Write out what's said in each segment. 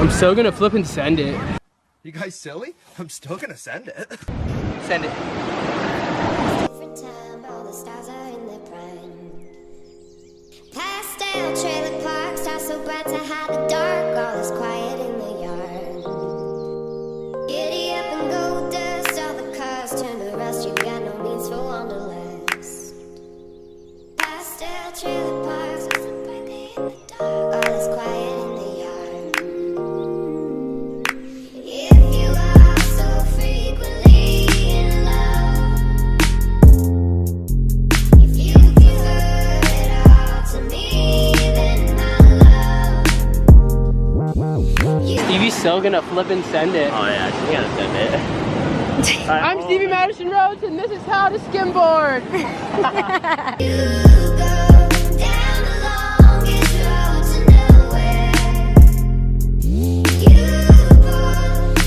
I'm still gonna flip and send it. You guys silly? I'm still gonna send it. Send it. Different time, all the stars are in their prime. Pastel trailer park, stars so bright to hide the dark. All is quiet in the yard. Giddy up and gold dust, all the cars turn to rust. You got no means for wanderlust. Pastel trailer park, stars so brightly in the dark. All is quiet in the yard. If you are so frequently in love, if you give it all to me, then my love. Stevie's still gonna flip and send it. Oh yeah, she's gonna send it. I'm Stevie Madison Rhodes, and this is how to skimboard. You go down the longest road to nowhere. You pull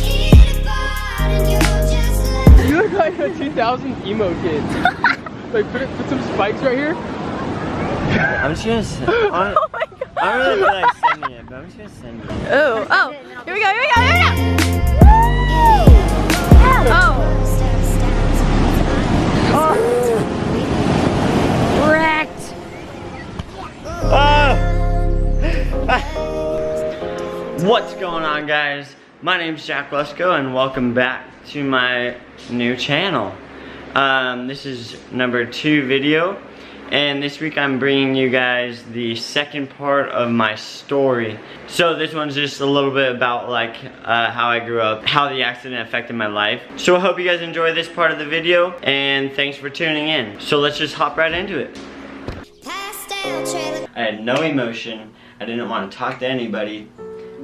in a bar and you're just left. You look like a 2000s emo kid. Like put some spikes right here. I'm just gonna send it. Oh my god. I don't really feel like sending it, but I'm just gonna send it. Oh, here we go, here we go, here we go. Oh. Wrecked. What's going on, guys? My name's Jack Lesko and welcome back to my new channel. This is number 2 video, and this week I'm bringing you guys the second part of my story. So this one's just a little bit about like how I grew up, how the accident affected my life. So I hope you guys enjoy this part of the video, and thanks for tuning in. So let's just hop right into it. I had no emotion. I didn't want to talk to anybody.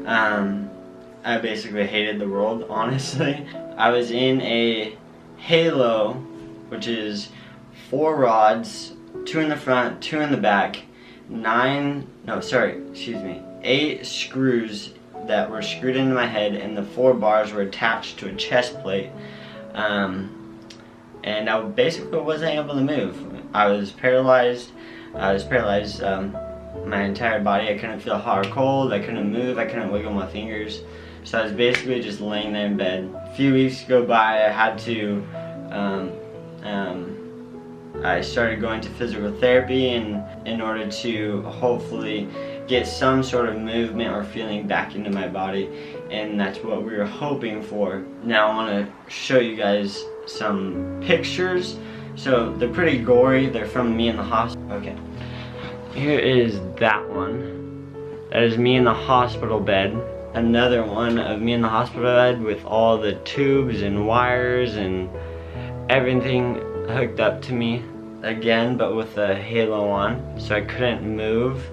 I basically hated the world, honestly. I was in a halo, which is 4 rods, 2 in the front, 2 in the back, 8 screws that were screwed into my head, and the 4 bars were attached to a chest plate. And I basically wasn't able to move. I was paralyzed. My entire body. I couldn't feel hot or cold. I couldn't move. I couldn't wiggle my fingers. So I was basically just laying there in bed. A few weeks go by. I had to. I started going to physical therapy in order to hopefully get some sort of movement or feeling back into my body, and that's what we were hoping for. Now I want to show you guys some pictures. So they're pretty gory. They're from me in the hospital. Okay. Here is that one. That is me in the hospital bed. Another one of me in the hospital bed with all the tubes and wires and everything hooked up to me again, but with a halo on, so I couldn't move,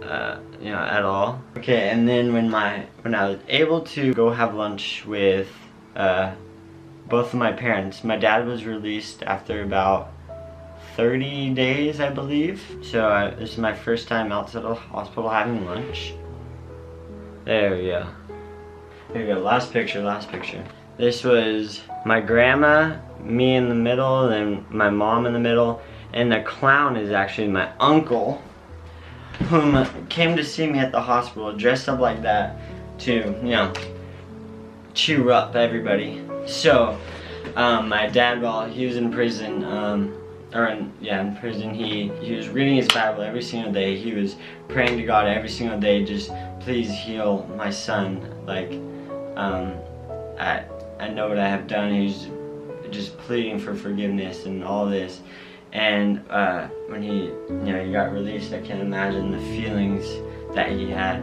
you know, at all. Okay, and then when I was able to go have lunch with both of my parents, my dad was released after about 30 days, I believe. So this is my first time outside of the hospital having lunch. There we go. There we go, last picture. This was my grandma, me in the middle, then my mom in the middle, and the clown is actually my uncle, whom came to see me at the hospital dressed up like that to, you know, cheer up everybody. So, my dad, while he was in prison, in prison, he was reading his Bible every single day. He was praying to God every single day, just please heal my son. Like, I know what I have done. He's just pleading for forgiveness and all this. And when he got released, I can't imagine the feelings that he had,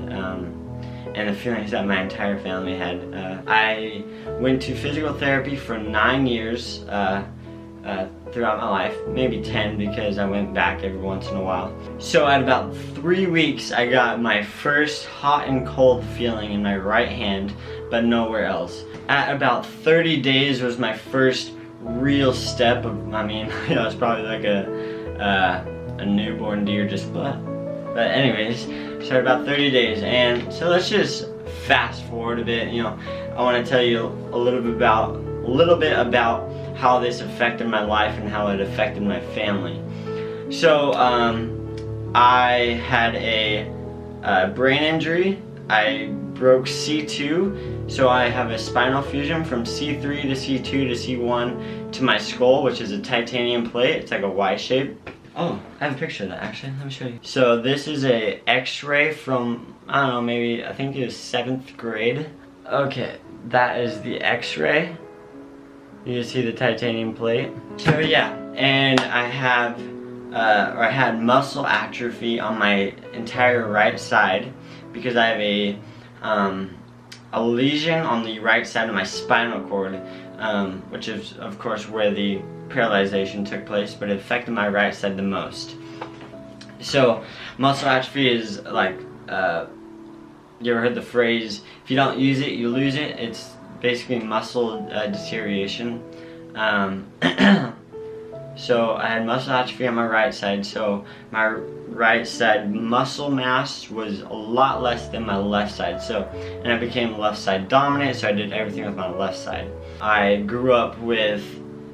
and the feelings that my entire family had. I went to physical therapy for 9 years throughout my life, maybe 10 because I went back every once in a while. So at about 3 weeks, I got my first hot and cold feeling in my right hand, but nowhere else. At about 30 days was my first real step of, I mean, it was probably like a newborn deer just, but anyways, so at about 30 days, and so let's just fast forward a bit. You know, I want to tell you a little bit about how this affected my life and how it affected my family. So I had a brain injury I broke C2, so I have a spinal fusion from C3 to C2 to C1 to my skull, which is a titanium plate. It's like a Y shape. Oh, I have a picture of that actually. Let me show you. So this is a X-ray from, I don't know, maybe, I think it was 7th grade. Okay, that is the X-ray. You can see the titanium plate. So yeah, and I have, I had muscle atrophy on my entire right side because I have a lesion on the right side of my spinal cord, which is of course where the paralyzation took place, but it affected my right side the most. So muscle atrophy is like, you ever heard the phrase, if you don't use it, you lose it? It's basically muscle deterioration. So I had muscle atrophy on my right side, so my right side muscle mass was a lot less than my left side. So, and I became left side dominant, so I did everything with my left side. I grew up with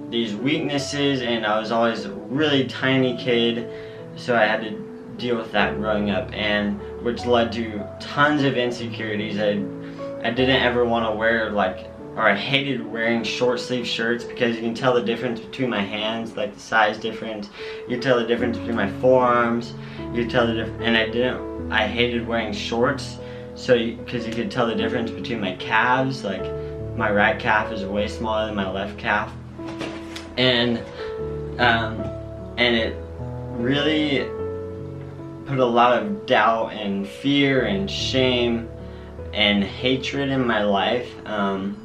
these weaknesses, and I was always a really tiny kid, so I had to deal with that growing up, and which led to tons of insecurities. I didn't ever want to wear, like, or I hated wearing short sleeve shirts because you can tell the difference between my hands, like the size difference. You can tell the difference between my forearms. You can tell the difference, and I hated wearing shorts, so because you could tell the difference between my calves. Like my right calf is way smaller than my left calf, and it really put a lot of doubt and fear and shame and hatred in my life.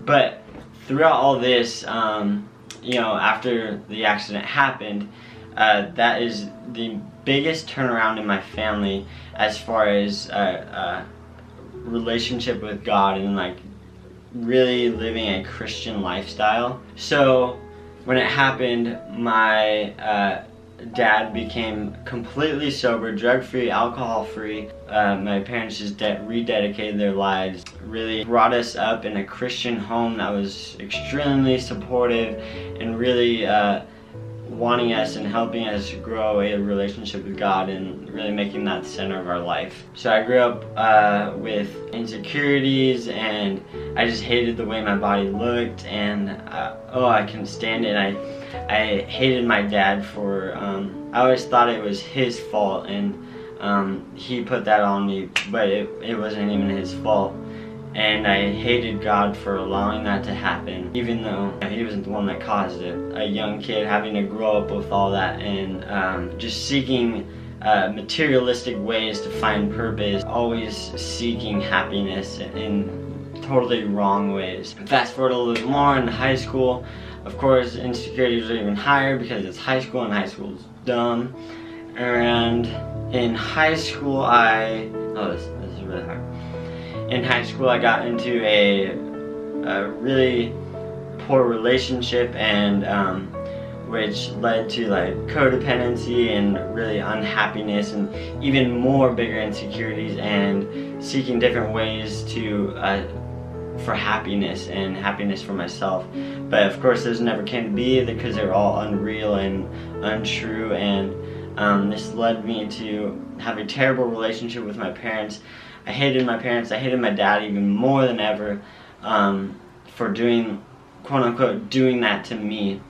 But throughout all this, you know, after the accident happened, that is the biggest turnaround in my family as far as relationship with God and like really living a Christian lifestyle. So when it happened, my dad became completely sober, drug-free, alcohol-free. My parents just rededicated their lives, really brought us up in a Christian home that was extremely supportive and really wanting us and helping us grow a relationship with God and really making that the center of our life. So I grew up with insecurities, and I just hated the way my body looked, and I couldn't stand it. I hated my dad for, I always thought it was his fault, and he put that on me, but it wasn't even his fault. And I hated God for allowing that to happen, even though he wasn't the one that caused it. A young kid having to grow up with all that and just seeking materialistic ways to find purpose, always seeking happiness in totally wrong ways. Fast forward a little bit more in high school, of course insecurities are even higher because it's high school and high school is dumb. And in high school this is really hard. In high school I got into a really poor relationship, and which led to like codependency and really unhappiness and even more bigger insecurities, and seeking different ways to for happiness and happiness for myself. But of course those never came to be because they were all unreal and untrue, and this led me to have a terrible relationship with my parents. I hated my parents, I hated my dad even more than ever for doing, quote unquote, doing that to me.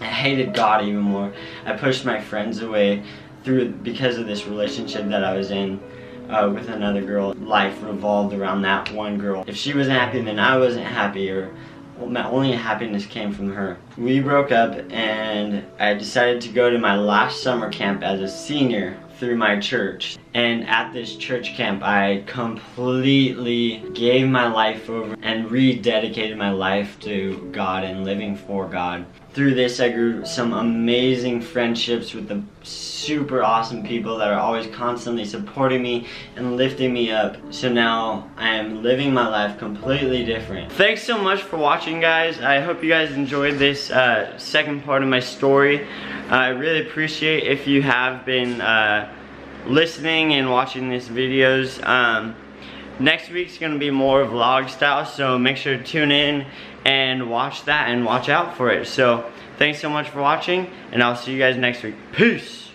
I hated God even more. I pushed my friends away because of this relationship that I was in with another girl. Life revolved around that one girl. If she wasn't happy, then I wasn't happy, or my only happiness came from her. We broke up, and I decided to go to my last summer camp as a senior through my church. And at this church camp I completely gave my life over and rededicated my life to God and living for God. Through this I grew some amazing friendships with the super awesome people that are always constantly supporting me and lifting me up. So now I am living my life completely different. Thanks so much for watching, guys. I hope you guys enjoyed this second part of my story. I really appreciate if you have been listening and watching these videos. Next week's gonna be more vlog style, so make sure to tune in and watch that and watch out for it. So thanks so much for watching, and I'll see you guys next week. Peace!